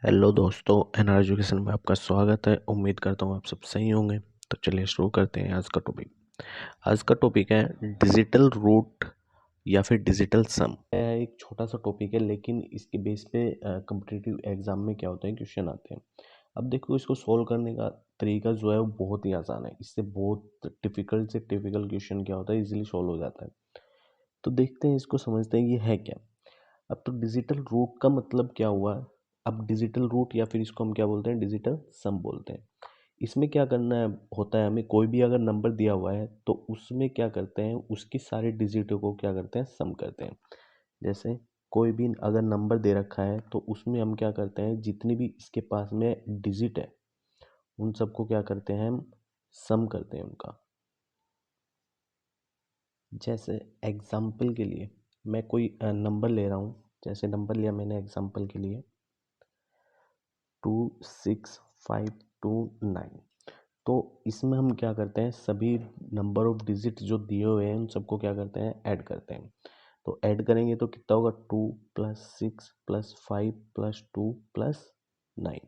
Hello दोस्तों, NR education में आपका स्वागत है। उम्मीद करता हूँ आप सब सही होंगे। तो चलिए शुरू करते हैं आज का टॉपिक। आज का टॉपिक है डिजिटल रूट या फिर डिजिटल सम। यह एक छोटा सा टॉपिक है, लेकिन इसके बेस पे कॉम्पिटिटिव एग्जाम में क्या होता है, क्वेश्चन आते हैं। अब देखो, इसको सोल्व करने का तरीका जो है वो बहुत ही आसान है। इससे बहुत डिफिकल्ट से टिपिकल क्वेश्चन क्या होता है, इजीली सोल्व हो जाता है। तो देखते हैं, इसको समझते हैं ये है क्या। अब तो डिजिटल रूट का मतलब क्या हुआ। अब डिजिटल रूट या फिर इसको हम क्या बोलते हैं, डिजिटल सम बोलते हैं। इसमें क्या करना है, होता है हमें कोई भी अगर नंबर दिया हुआ है तो उसमें क्या करते हैं, उसकी सारे डिजिटों को क्या करते हैं, सम करते हैं। जैसे कोई भी अगर नंबर दे रखा है तो उसमें हम क्या करते हैं, जितनी भी इसके पास में डिजिट है उन सबको क्या करते हैं, हम सम करते हैं उनका। जैसे एग्जाम्पल के लिए मैं कोई नंबर ले रहा हूँ। जैसे नंबर लिया मैंने एग्जाम्पल के लिए 26529। तो इसमें हम क्या करते हैं, सभी नंबर ऑफ डिजिट जो दिए हुए हैं उन सबको क्या करते हैं, ऐड करते हैं। तो ऐड करेंगे तो कितना होगा, 2+6+5+2+9।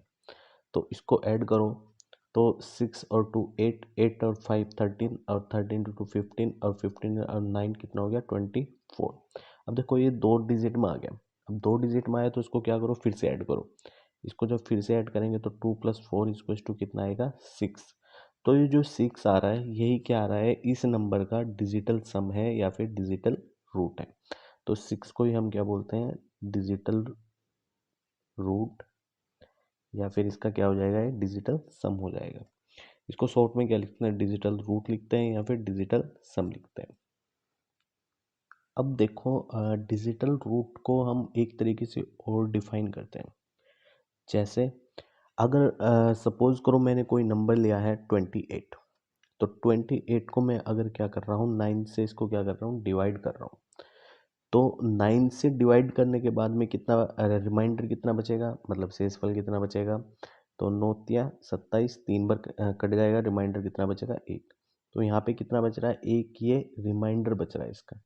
तो इसको ऐड करो तो 6 और 2 8, 8 और 5 13, और 13 to 2 15, और 15 और 9 कितना हो गया, 24। अब देखो ये दो डिजिट में आ गया। अब दो डिजिट में आया तो इसको क्या करो, फिर से ऐड करो। इसको जब फिर से ऐड करेंगे तो 2+4 कितना आएगा, 6। तो ये जो 6 आ रहा है, यही क्या आ रहा है, इस नंबर का डिजिटल सम है या फिर डिजिटल रूट है। तो 6 को ही हम क्या बोलते हैं, डिजिटल रूट, या फिर इसका क्या हो जाएगा, डिजिटल सम हो जाएगा। इसको शॉर्ट में क्या लिखते हैं, डिजिटल रूट लिखते हैं या फिर डिजिटल सम लिखते हैं। अब देखो, डिजिटल रूट को हम एक तरीके से और डिफाइन करते हैं। जैसे अगर सपोज करो मैंने कोई नंबर लिया है 28। तो 28 को मैं अगर क्या कर रहा हूँ, 9 से इसको क्या कर रहा हूँ, डिवाइड कर रहा हूँ। तो 9 से डिवाइड करने के बाद में कितना रिमाइंडर कितना बचेगा, मतलब शेषफल कितना बचेगा। तो 9×3 = 27, 3 बार कट जाएगा, रिमाइंडर कितना बचेगा, 1। तो यहाँ पे कितना बच रहा है, एक ये रिमाइंडर बच रहा है इसका।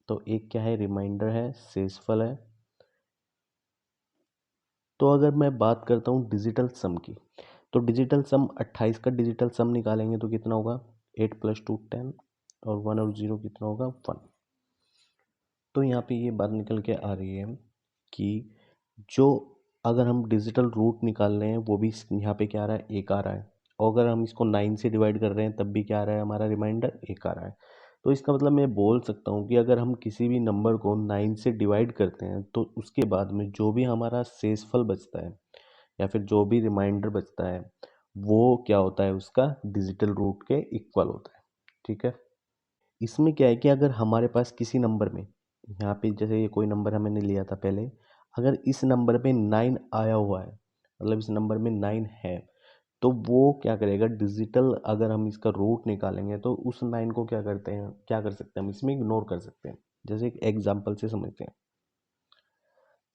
तो एक क्या है, रिमाइंडर है, शेषफल है। तो अगर मैं बात करता हूँ डिजिटल सम की, तो डिजिटल सम 28 का डिजिटल सम निकालेंगे तो कितना होगा, 8+2 10, और 1 और 0 कितना होगा, 1। तो यहाँ पे ये बात निकल के आ रही है कि जो अगर हम डिजिटल रूट निकाल रहे हैं वो भी यहाँ पे क्या आ रहा है, एक आ रहा है। और अगर हम इसको 9 से डिवाइड कर रहे हैं तब भी क्या आ रहा है, हमारा रिमाइंडर एक आ रहा है। तो इसका मतलब मैं बोल सकता हूँ कि अगर हम किसी भी नंबर को 9 से डिवाइड करते हैं तो उसके बाद में जो भी हमारा शेषफल बचता है या फिर जो भी रिमाइंडर बचता है वो क्या होता है, उसका डिजिटल रूट के इक्वल होता है। ठीक है। इसमें क्या है कि अगर हमारे पास किसी नंबर में, यहाँ पे जैसे ये कोई नंबर हमने लिया था पहले, अगर इस नंबर पे 9 आया हुआ है, मतलब इस नंबर में 9 है, तो वो क्या करेगा, डिजिटल अगर हम इसका रूट निकालेंगे तो उस 9 को क्या करते हैं, क्या कर सकते हैं, हम इसमें इग्नोर कर सकते हैं। जैसे एक एग्जाम्पल से समझते हैं।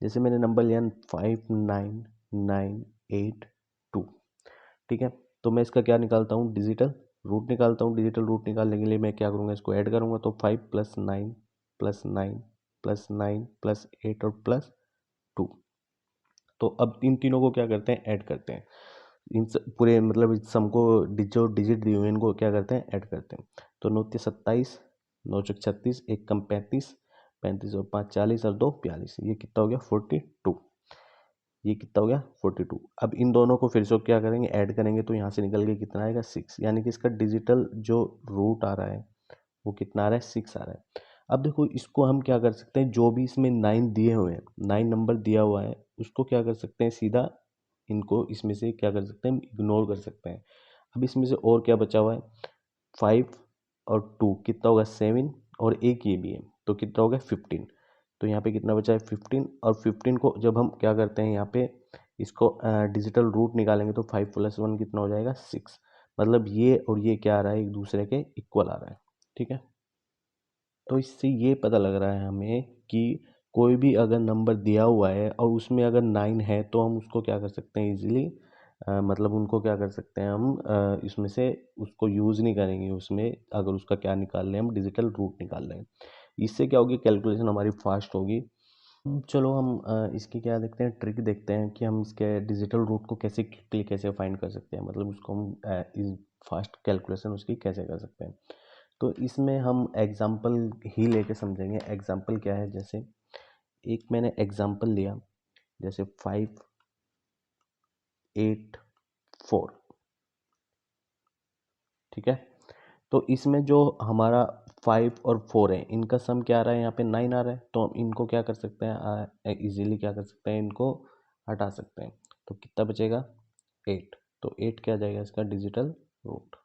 जैसे मैंने नंबर लिया 59982। ठीक है। तो मैं इसका क्या निकालता हूँ, डिजिटल रूट निकालता हूँ। डिजिटल रूट निकालने के लिए मैं क्या करूँगा, इसको ऐड करूँगा। तो 5+9+9+9+8 और +2। तो अब इन तीनों को क्या करते हैं, ऐड करते हैं। पूरे मतलब इस सम को, जो डिजिट दिए हुए हैं इनको क्या करते हैं, ऐड करते हैं। तो 9×27, 9×36, 1 कम 35, 35 और 5 40, और 2 42। ये कितना हो गया, 42। ये कितना हो गया, 42। अब इन दोनों को फिर से क्या करेंगे, ऐड करेंगे तो यहाँ से निकल के कितना आएगा, 6। यानी कि इसका डिजिटल जो रूट आ रहा है वो कितना आ रहा है, 6 आ रहा है। अब देखो, इसको हम क्या कर सकते हैं, जो भी इसमें 9 दिए हुए हैं, 9 नंबर दिया हुआ है, उसको क्या कर सकते हैं, सीधा इनको इसमें से क्या कर सकते हैं, इग्नोर कर सकते हैं। अब इसमें से और क्या बचा हुआ है, 5 और 2 कितना होगा, 7, और एक ये भी है तो कितना हो गया, 15। तो यहाँ पे कितना बचा है, 15। और 15 को जब हम क्या करते हैं, यहाँ पे इसको डिजिटल रूट निकालेंगे तो 5+1 कितना हो जाएगा, 6। मतलब ये और ये क्या आ रहा है, एक दूसरे के इक्वल आ रहा है। ठीक है। तो इससे ये पता लग रहा है हमें कि कोई भी अगर नंबर दिया हुआ है और उसमें अगर 9 है तो हम उसको क्या कर सकते हैं, इजीली मतलब उनको क्या कर सकते हैं, हम इसमें से उसको यूज़ नहीं करेंगे उसमें, अगर उसका क्या निकाल रहे हैं, हम डिजिटल रूट निकाल रहे हैं। इससे क्या होगी, कैलकुलेशन हमारी फास्ट होगी। चलो हम इसकी क्या देखते हैं, ट्रिक देखते हैं कि हम इसके डिजिटल रूट को कैसे क्विकली कैसे फाइंड कर सकते हैं, मतलब उसको हम इस फास्ट कैलकुलेशन उसकी कैसे कर सकते हैं। तो इसमें हम एग्जांपल ही लेके समझेंगे। एग्जांपल क्या है, जैसे एक मैंने एग्जांपल लिया, जैसे 5, 8, 4, ठीक है। तो इसमें जो हमारा 5 और 4 है, इनका सम क्या आ रहा है, यहाँ पे 9 आ रहा है। तो हम इनको क्या कर सकते हैं, इजीली क्या कर सकते हैं, इनको हटा सकते हैं। तो कितना बचेगा, 8। तो 8 क्या आ जाएगा इसका डिजिटल रूट।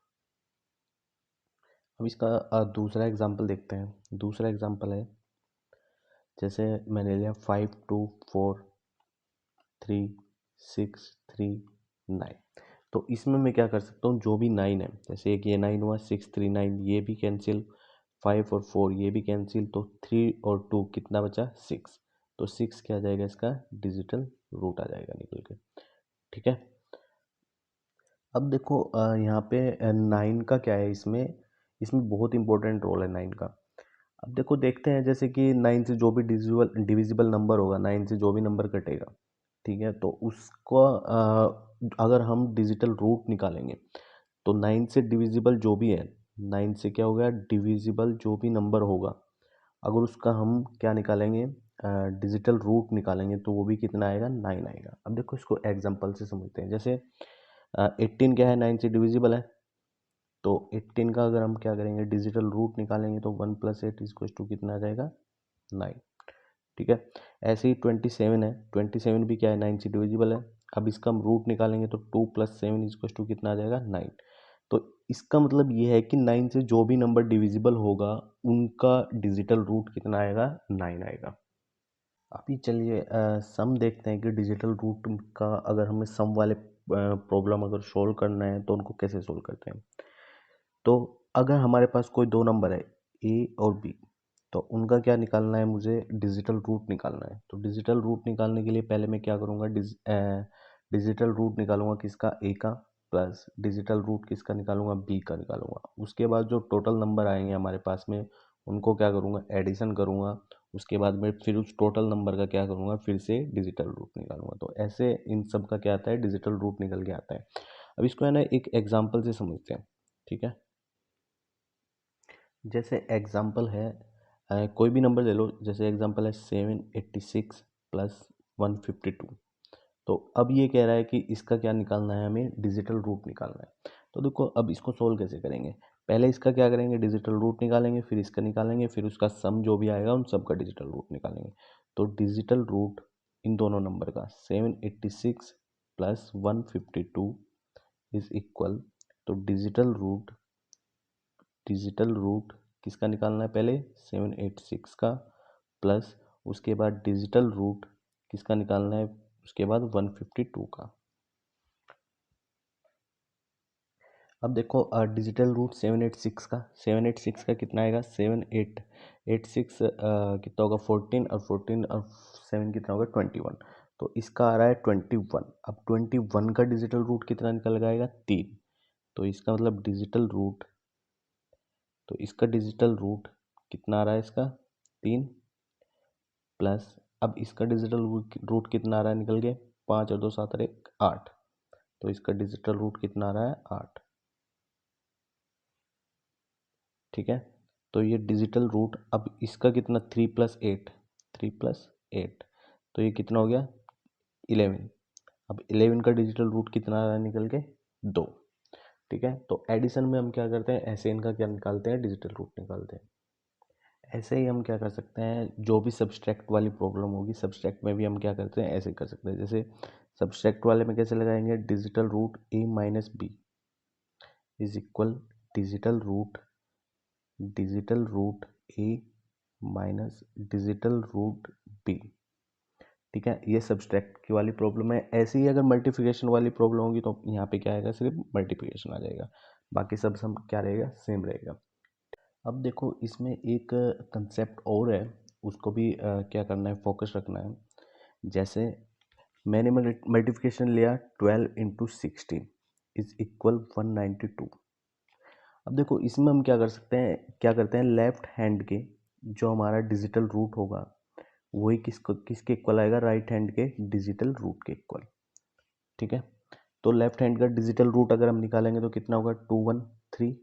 अब इसका दूसरा एग्जांपल देखते हैं। दूसरा एग्जांपल है, जैसे मैंने लिया 5, 2, 4, 3, 6, 3, 9। तो इसमें मैं क्या कर सकता हूँ, जो भी 9 है, जैसे एक ये 9 हुआ, 6, 3, 9, ये भी कैंसिल, 5 और 4 ये भी कैंसिल, तो 3 और 2 कितना बचा, 6। तो 6 क्या आ जाएगा इसका डिजिटल रूट आ जाएगा निकल के, ठीक है। अब देखो यहाँ पे 9 का क्या है, इसमें इसमें बहुत इंपॉर्टेंट रोल है 9 का। अब देखो देखते हैं, जैसे कि 9 से जो भी डिविजिबल डिविजिबल नंबर होगा, 9 से जो भी नंबर कटेगा, ठीक है, तो उसको अगर हम डिजिटल रूट निकालेंगे, तो 9 से डिविजिबल जो भी है, 9 से क्या होगा डिविजिबल जो भी नंबर होगा, अगर उसका हम क्या निकालेंगे, डिजिटल रूट निकालेंगे, तो वो भी कितना आएगा, 9 आएगा। अब देखो इसको एग्जांपल से समझते हैं। जैसे 18 क्या है, 9 से डिविजिबल है, तो 18 का अगर हम क्या करेंगे, डिजिटल रूट निकालेंगे, तो 1+8 कितना आ जाएगा, 9, ठीक है। ऐसे ही 27 है, 27 भी क्या है, 9 से डिविजिबल है। अब इसका हम रूट निकालेंगे, तो 2+7 कितना आ जाएगा, 9। तो इसका मतलब ये है कि 9 से जो भी नंबर डिविजिबल होगा, उनका डिजिटल रूट कितना आएगा, 9 आएगा। अभी चलिए सम देखते हैं कि डिजिटल रूट का अगर हमें सम वाले प्रॉब्लम अगर सोल्व करना है, तो उनको कैसे सोल्व करते हैं। तो अगर हमारे पास कोई दो नंबर है, ए और बी, तो उनका क्या निकालना है, मुझे डिजिटल रूट निकालना है। तो डिजिटल रूट निकालने के लिए पहले मैं क्या करूँगा, डिजिटल रूट निकालूंगा किसका, ए का, प्लस डिजिटल रूट किसका निकालूंगा, बी का निकालूंगा। उसके बाद जो टोटल नंबर आएंगे हमारे पास में, उनको क्या करूँगा, एडिशन करूँगा। उसके बाद में फिर उस टोटल नंबर का क्या करूँगा, फिर से डिजिटल रूट निकालूंगा। तो ऐसे इन सब का क्या आता है, डिजिटल रूट निकल के आता है। अब इसको है ना एक एग्जाम्पल से समझते हैं, ठीक है। जैसे एग्जाम्पल है, कोई भी नंबर ले लो, जैसे एग्जाम्पल है 786 प्लस 152। तो अब ये कह रहा है कि इसका क्या निकालना है, हमें डिजिटल रूट निकालना है। तो देखो अब इसको सोल्व कैसे करेंगे, पहले इसका क्या करेंगे, डिजिटल रूट निकालेंगे, फिर इसका निकालेंगे, फिर उसका सम जो भी आएगा उन सब का डिजिटल रूट निकालेंगे। तो डिजिटल रूट इन दोनों नंबर का 786 प्लस 152 इज इक्वल, तो डिजिटल रूट किसका निकालना है, पहले 786 का, प्लस उसके बाद डिजिटल रूट किसका निकालना है, उसके बाद 152 का। अब देखो डिजिटल रूट 786 का कितना आएगा, 786 कितना होगा, 14, और 14 और 7 कितना होगा, 21। तो इसका आ रहा है 21। अब 21 का डिजिटल रूट कितना निकल आएगा, 3। तो इसका मतलब डिजिटल रूट, तो इसका डिजिटल रूट कितना आ रहा है, इसका 3, प्लस अब इसका डिजिटल रूट कितना आ रहा है निकल के, 5 और 2 7 और 1 8। तो इसका डिजिटल रूट कितना आ रहा है, 8, ठीक है। तो ये डिजिटल रूट, अब इसका कितना, 3+8, 3+8, तो ये कितना हो गया, 11। अब 11 का डिजिटल रूट कितना आ रहा है निकल के, 2, ठीक है। तो एडिशन में हम क्या करते हैं, ऐसे इनका क्या निकालते हैं, डिजिटल रूट निकालते हैं। ऐसे ही हम क्या कर सकते हैं, जो भी सब्सट्रैक्ट वाली प्रॉब्लम होगी, सब्सट्रैक्ट में भी हम क्या करते हैं, ऐसे कर सकते हैं। जैसे सब्सट्रैक्ट वाले में कैसे लगाएंगे, digital root A minus B is equal digital root A minus digital root B, ठीक है। ये सब्सट्रैक्ट की वाली प्रॉब्लम है। ऐसे ही अगर मल्टीप्लिकेशन वाली प्रॉब्लम होगी, तो यहाँ पे क्या आएगा, सिर्फ मल्टीप्लिकेशन आ जाएगा, बाकी सब क्या रहेगा, सेम रहेगा। अब देखो इसमें एक कंसेप्ट और है, उसको भी क्या करना है, फोकस रखना है। जैसे मैंने मल्टीप्लिकेशन लिया 12 × 16 इज इक्वल 192। अब देखो इसमें हम क्या कर सकते हैं, क्या करते हैं, लेफ्ट हैंड के जो हमारा डिजिटल रूट होगा, वही किसके इक्वल आएगा, राइट हैंड के डिजिटल रूट के इक्वल। ठीक है, तो लेफ्ट हैंड का डिजिटल रूट अगर हम निकालेंगे तो कितना होगा, 213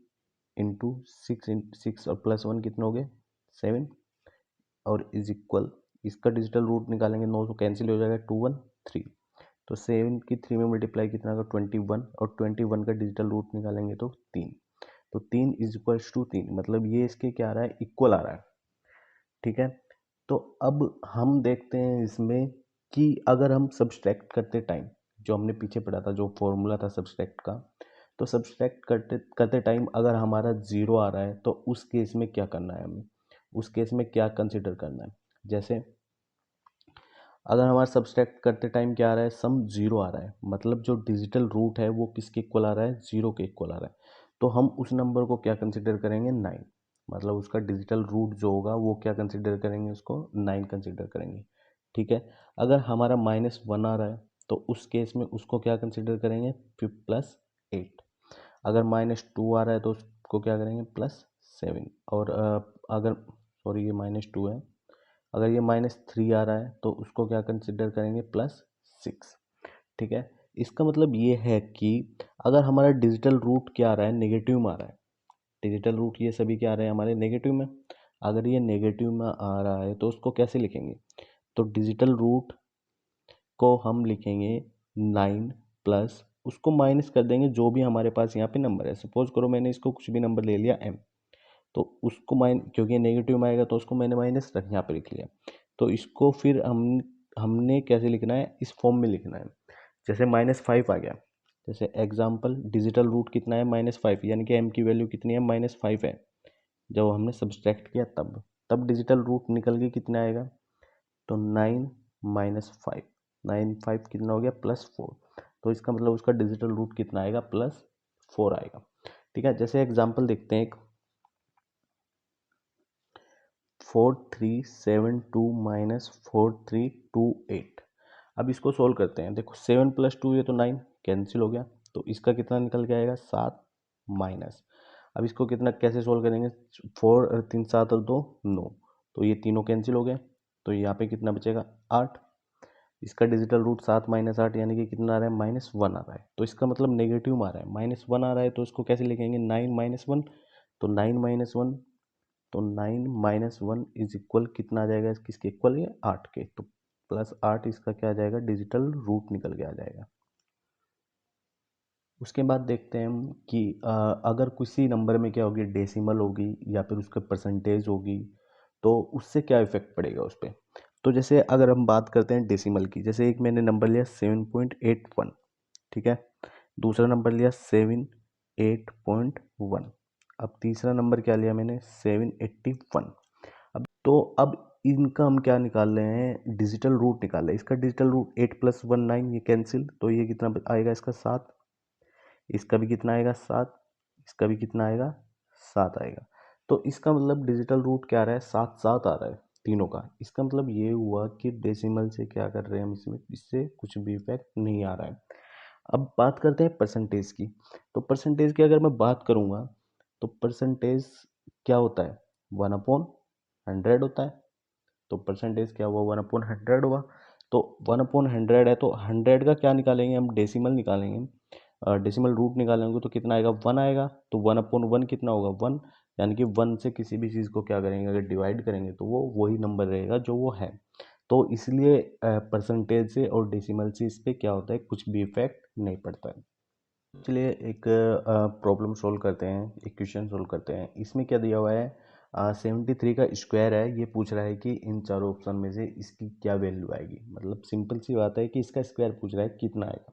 इंटू 6 और +1 कितना हो गया 7, और इज इक्वल इसका डिजिटल रूट निकालेंगे 9 तो कैंसिल हो जाएगा 213, तो 7 की 3 में मल्टीप्लाई कितना होगा 21, और 21 का डिजिटल रूट निकालेंगे तो 3, तो 3 इज इक्वल्स टू 3, मतलब ये इसके क्या आ रहा है, इक्वल आ रहा है। ठीक है, तो अब हम देखते हैं इसमें कि अगर हम सब्सट्रैक्ट करते टाइम, जो हमने पीछे पढ़ा था जो फॉर्मूला था सब्सट्रैक्ट का, तो सब्सट्रैक्ट करते करते टाइम अगर हमारा जीरो आ रहा है तो उस केस में क्या करना है हमें, उस केस में क्या कंसिडर करना है। जैसे अगर हमारा सब्सट्रैक्ट करते टाइम क्या आ रहा है, सम जीरो आ रहा है, मतलब जो डिजिटल रूट है वो किसके इक्वल आ रहा है, जीरो के इक्वल आ रहा है, तो हम उस नंबर को क्या कंसिडर करेंगे, 9, मतलब उसका डिजिटल रूट जो होगा वो क्या कंसिडर करेंगे, उसको 9 कंसिडर करेंगे। ठीक है, अगर हमारा -1 आ रहा है तो उस केस में उसको क्या कंसिडर करेंगे, +8, अगर -2 आ रहा है तो उसको क्या करेंगे, +7, और अगर सॉरी ये -2 है, अगर ये -3 आ रहा है तो उसको क्या कंसिडर करेंगे, +6। ठीक है, इसका मतलब ये है कि अगर हमारा डिजिटल रूट क्या आ रहा है, नेगेटिव में आ रहा है, डिजिटल रूट ये सभी क्या आ रहे हैं हमारे नेगेटिव में, अगर ये नेगेटिव में आ रहा है तो उसको कैसे लिखेंगे, तो डिजिटल रूट को हम लिखेंगे 9 प्लस उसको माइनस कर देंगे जो भी हमारे पास यहाँ पे नंबर है, सपोज करो मैंने इसको कुछ भी नंबर ले लिया m, तो उसको क्योंकि नेगेटिव में आएगा तो उसको मैंने माइनस रख यहाँ पे लिख लिया, तो इसको फिर हमने कैसे लिखना है, इस फॉर्म में लिखना है। जैसे -5 आ गया, जैसे एग्जाम्पल डिजिटल रूट कितना है, -5, यानी कि एम की वैल्यू कितनी है, -5 है, जब हमने सब्सट्रैक्ट किया तब डिजिटल रूट निकल के कितना आएगा, तो 9 -5, 9 5 कितना हो गया, +4, तो इसका मतलब उसका डिजिटल रूट कितना आएगा, +4 आएगा। ठीक है, जैसे एग्जाम्पल देखते हैं एक, 4372 -4328, अब इसको सोल्व करते हैं। देखो 7 + 2 ये तो 9 कैंसिल हो गया, तो इसका कितना निकल के आएगा, 7 माइनस, अब इसको कितना कैसे सोल्व करेंगे, 4 और 3 7 और 2 9, तो ये तीनों कैंसिल हो गए, तो यहाँ पे कितना बचेगा 8, इसका डिजिटल रूट 7 - 8 यानी कि कितना आ रहा है, -1 आ रहा है, तो इसका मतलब नेगेटिव में आ रहा है, -1 आ रहा है, तो इसको कैसे लिखेंगे, 9 - 1, तो 9 - 1, तो 9 - 1 इज इक्वल कितना आ जाएगा, किसके इक्वल है, 8 के, तो +8 इसका क्या आ जाएगा, डिजिटल रूट निकल के आ जाएगा। उसके बाद देखते हैं हम कि अगर किसी नंबर में क्या होगी, डेसिमल होगी या फिर उसका परसेंटेज होगी, तो उससे क्या इफेक्ट पड़ेगा उस पर। तो जैसे अगर हम बात करते हैं डेसिमल की, जैसे एक मैंने नंबर लिया 7.81, ठीक है, दूसरा नंबर लिया 78.1, अब तीसरा नंबर क्या लिया मैंने, 781, अब इनका हम क्या निकाल रहे हैं, डिजिटल रूट निकाल रहे हैं, इसका डिजिटल रूट 8 + 1 9, ये कैंसिल, तो ये कितना आएगा, इसका 7, इसका भी कितना आएगा 7, इसका भी कितना आएगा 7 आएगा, तो इसका मतलब डिजिटल रूट क्या आ रहा है, 7 7 आ रहा है तीनों का, इसका मतलब ये हुआ कि डेसिमल से क्या कर रहे हैं हम, इसमें इससे कुछ भी इफेक्ट नहीं आ रहा है। अब बात करते हैं परसेंटेज की, तो परसेंटेज की अगर मैं बात करूंगा तो परसेंटेज क्या होता है, 1/100 होता है, तो परसेंटेज क्या हुआ, 1/100 हुआ, तो 1/100 है तो 100 का क्या निकालेंगे हम, डेसिमल निकालेंगे, डेसिमल रूट निकालेंगे तो कितना आएगा, 1 आएगा, तो 1/1 कितना होगा, 1, यानी कि 1 से किसी भी चीज़ को क्या करेंगे, अगर डिवाइड करेंगे तो वो वही नंबर रहेगा जो वो है, तो इसलिए परसेंटेज से और डेसिमल से इस पर क्या होता है, कुछ भी इफेक्ट नहीं पड़ता है। चलिए एक प्रॉब्लम सोल्व करते हैं, एक क्वेश्चन सोल्व करते हैं, इसमें क्या दिया हुआ है, 73 का स्क्वायर है, ये पूछ रहा है कि इन चारों ऑप्शन में से इसकी क्या वैल्यू आएगी, मतलब सिंपल सी बात है कि इसका स्क्वायर पूछ रहा है कितना आएगा।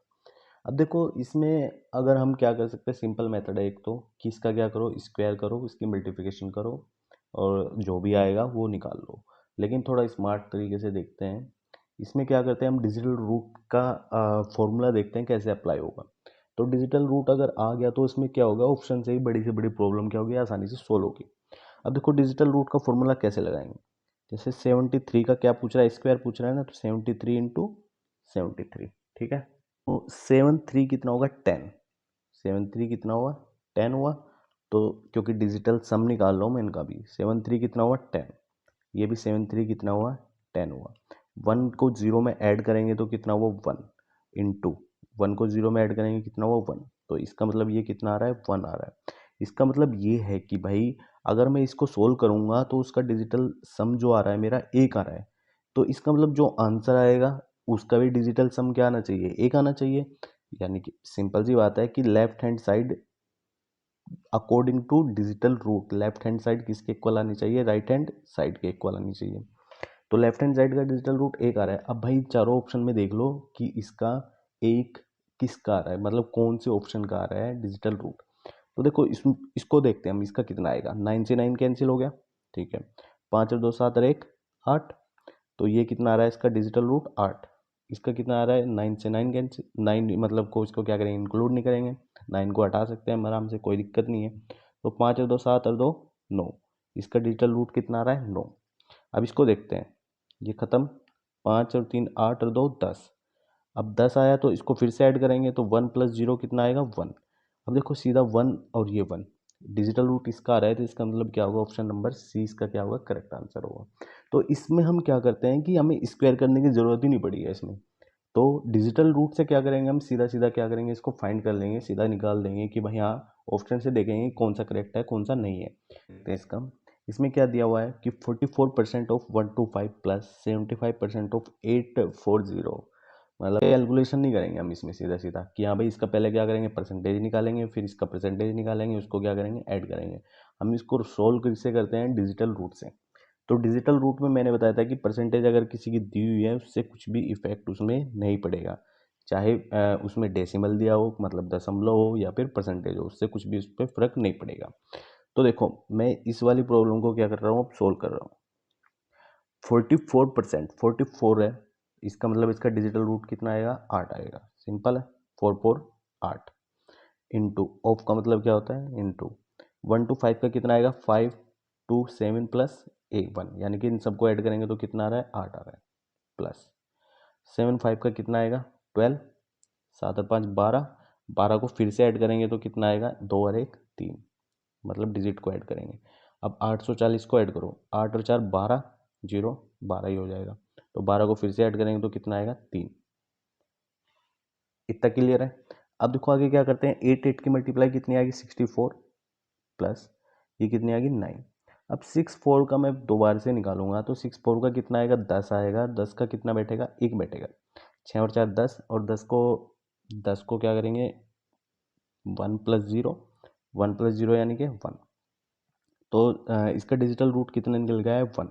अब देखो इसमें अगर हम क्या कर सकते हैं, सिंपल मेथड है एक, तो कि इसका क्या करो, स्क्वायर करो, इसकी मल्टीप्लिकेशन करो और जो भी आएगा वो निकाल लो, लेकिन थोड़ा स्मार्ट तरीके से देखते हैं। इसमें क्या करते हैं हम, डिजिटल रूट का फॉर्मूला देखते हैं कैसे अप्लाई होगा, तो डिजिटल रूट अगर आ गया तो इसमें क्या होगा, ऑप्शन से बड़ी प्रॉब्लम क्या होगी, आसानी से सोल्व होगी। अब देखो डिजिटल रूट का फॉर्मूला कैसे लगाएंगे, जैसे 73 का क्या पूछ रहा है, स्क्वायर पूछ रहा है ना, तो 73 इंटू 73, ठीक है, तो 73 कितना होगा, 10, 73 कितना हुआ, 10 हुआ, तो क्योंकि डिजिटल सम निकाल लो मैं इनका भी, 73 कितना हुआ 10, ये भी 73 कितना हुआ 10 हुआ। 1 को 0 में ऐड करेंगे तो कितना हुआ 1 इंटू 1 को 0 में ऐड करेंगे कितना हुआ 1। तो इसका मतलब ये कितना आ रहा है 1 आ रहा है। इसका मतलब ये है कि भाई अगर मैं इसको सोल्व करूंगा तो उसका डिजिटल सम जो आ रहा है मेरा 1 आ रहा है। तो इसका मतलब जो आंसर आएगा उसका भी डिजिटल सम क्या आना चाहिए 1 आना चाहिए। यानी कि सिंपल सी बात है कि left hand side according to digital root left hand side किसके इक्वल आनी चाहिए राइट हैंड साइड के इक्वल आनी चाहिए। तो लेफ्ट हैंड साइड का डिजिटल रूट 1 आ रहा है। अब भाई चारों ऑप्शन में देख लो कि इसका एक किसका आ रहा है, मतलब कौन से ऑप्शन का आ रहा है डिजिटल रूट। तो देखो इसको देखते हैं हम, इसका कितना आएगा। 9 से 9 कैंसिल हो गया, ठीक है। 5 और 2 7 और 1 8। तो ये कितना आ रहा है इसका डिजिटल रूट 8। इसका कितना आ रहा है 9 से 9 कैंसिल, 9 मतलब को इसको क्या करेंगे इंक्लूड नहीं करेंगे, 9 को हटा सकते हैं हम आराम से, कोई दिक्कत नहीं है। तो 5 और 2 7 और 2 9। इसका डिजिटल रूट कितना आ रहा है 9। अब इसको देखते हैं, ये खत्म। 5 और 3 8 और 2 10। अब 10 आया तो इसको फिर से ऐड करेंगे तो 1 प्लस 0 कितना आएगा 1। अब देखो सीधा 1 और ये 1 डिजिटल रूट इसका आ रहा है, तो इसका मतलब क्या होगा ऑप्शन नंबर सी इसका क्या होगा करेक्ट आंसर होगा। तो इसमें हम क्या करते हैं कि हमें स्क्वायर करने की ज़रूरत ही नहीं पड़ी है इसमें। तो डिजिटल रूट से क्या करेंगे हम, सीधा सीधा क्या करेंगे इसको फाइंड कर लेंगे, सीधा निकाल देंगे कि भाई हाँ ऑप्शन से देखेंगे कौन सा करेक्ट है कौन सा नहीं है। तो इसका इसमें क्या दिया हुआ है कि 44% ऑफ 125 प्लस 75% ऑफ 840। मतलब कैलकुलेशन नहीं करेंगे हम इसमें, सीधा सीधा कि हाँ भाई इसका पहले क्या करेंगे परसेंटेज निकालेंगे, फिर इसका परसेंटेज निकालेंगे, उसको क्या करेंगे ऐड करेंगे। हम इसको सोल्व किससे करते हैं डिजिटल रूट से। तो डिजिटल रूट में मैंने बताया था कि परसेंटेज अगर किसी की दी हुई है उससे कुछ भी इफेक्ट उसमें नहीं पड़ेगा, चाहे उसमें डेसिमल दिया हो मतलब दशमलव हो या फिर परसेंटेज हो, उससे कुछ भी उस पर फर्क नहीं पड़ेगा। तो देखो मैं इस वाली प्रॉब्लम को क्या कर रहा हूँ अब सोल्व कर रहा हूँ। 44% 44 है, इसका मतलब इसका डिजिटल रूट कितना आएगा 8 आएगा, सिंपल है। 4 4 8 इंटू ऑफ का मतलब क्या होता है इंटू 1 to 5 का कितना आएगा 5 2 7 प्लस 1 1, यानी कि इन सबको ऐड करेंगे तो कितना आ रहा है 8 आ रहा है, प्लस 7 5 का कितना आएगा 12, 7 और 5 12, 12 को फिर से ऐड करेंगे तो कितना आएगा 2 और 1 3, मतलब डिजिट को ऐड करेंगे। अब 840 को ऐड करो, 8 और 4 12 जीरो 12 ही हो जाएगा। तो 12 को फिर से ऐड करेंगे तो कितना आएगा 3। इतना क्लियर है। अब देखो आगे क्या करते हैं, 8 8 की मल्टीप्लाई कितनी आएगी 64 प्लस ये कितनी आएगी 9। अब 6 4 का मैं दोबारा से निकालूंगा तो 6 4 का कितना आएगा 10 आएगा, 10 का कितना बैठेगा 1 बैठेगा। 6 और 4 10 और 10 को क्या करेंगे 1 प्लस 0, 1 प्लस 0 यानी कि 1। तो इसका डिजिटल रूट कितना निकल गया है 1,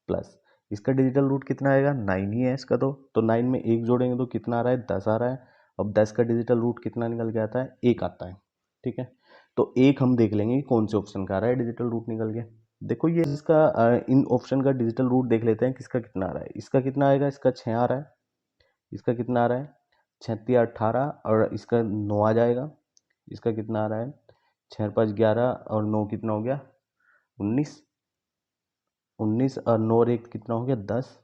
प्लस इसका डिजिटल रूट कितना आएगा 9 ही है इसका। तो 9 में एक जोड़ेंगे तो कितना आ रहा है 10 आ रहा है। अब 10 का डिजिटल रूट कितना निकल के आता है 1 आता है, ठीक है। तो एक हम देख लेंगे कि कौन से ऑप्शन का आ रहा है डिजिटल रूट निकल के। देखो ये इसका इन ऑप्शन का डिजिटल रूट देख लेते हैं किसका कितना आ रहा है। इसका कितना आएगा, इसका 6 आ रहा है। इसका कितना आ रहा है 36 18 और इसका 9 आ जाएगा। इसका कितना आ रहा है 6 5 11 और 9 कितना हो गया 19। 19 और 9 और 1 कितना हो गया 10,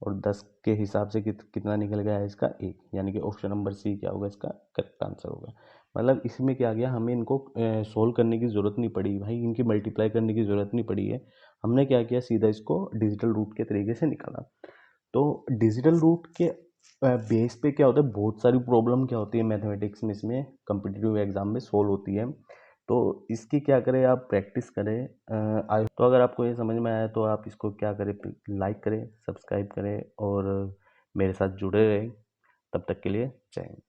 और 10 के हिसाब से कितना निकल गया है इसका 1, यानी कि ऑप्शन नंबर सी क्या होगा इसका करेक्ट आंसर होगा। मतलब इसमें क्या गया, हमें इनको सोल्व करने की ज़रूरत नहीं पड़ी भाई, इनकी मल्टीप्लाई करने की ज़रूरत नहीं पड़ी है। हमने क्या किया सीधा इसको डिजिटल रूट के तरीके से निकाला। तो डिजिटल रूट के बेस पे क्या होता है, बहुत सारी प्रॉब्लम क्या होती है मैथमेटिक्स में इसमें कम्पिटिटिव एग्जाम में सोल्व होती है। तो इसकी क्या करें आप प्रैक्टिस करें। तो अगर आपको ये समझ में आया तो आप इसको क्या करें लाइक करें सब्सक्राइब करें और मेरे साथ जुड़े रहें। तब तक के लिए जय हिंद।